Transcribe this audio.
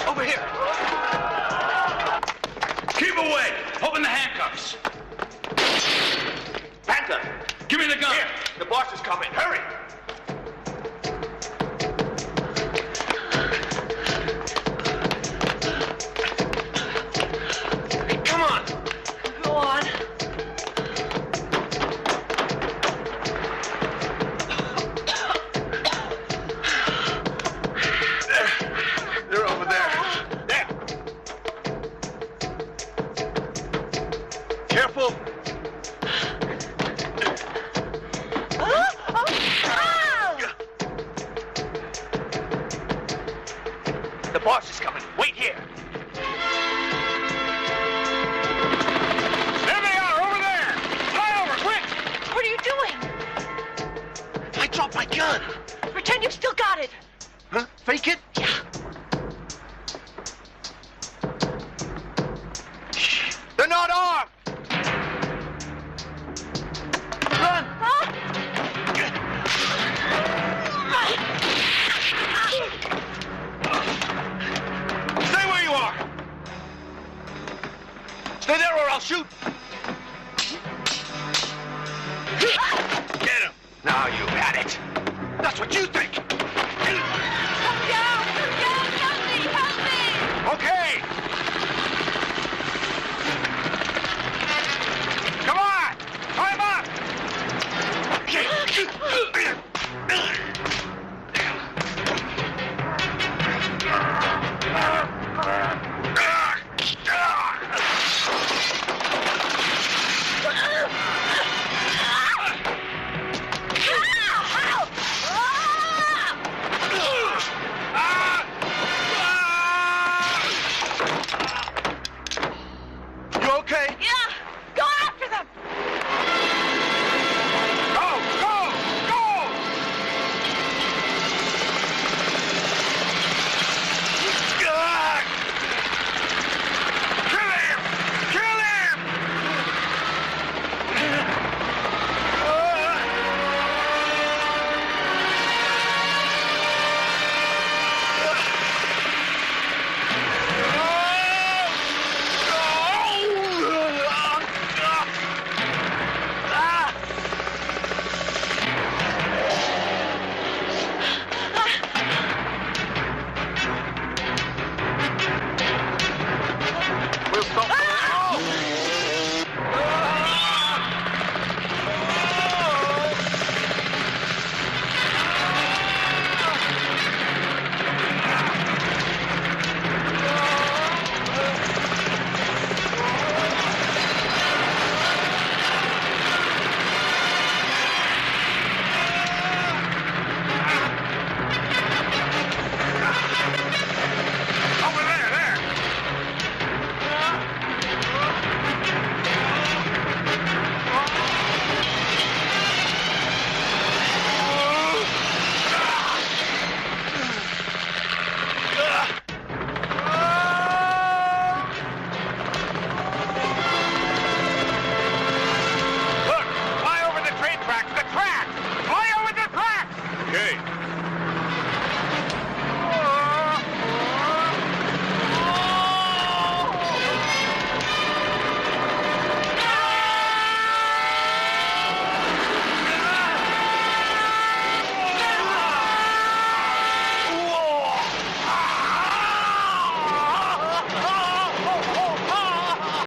Over here. Keep away. Open the handcuffs. Panther, Give me the gun. here. The boss is coming. Hurry. Come on. Go on. They're over there. There. Careful. The boss is coming. Wait here. There they are, over there. Fly over, quick. What are you doing? I dropped my gun. Pretend you've still got it. Huh? Fake it? Yeah. Shh. They're not armed. Run. Huh? Stay where you are. Stay there or I'll shoot. Get him. Now you had it. That's what you think.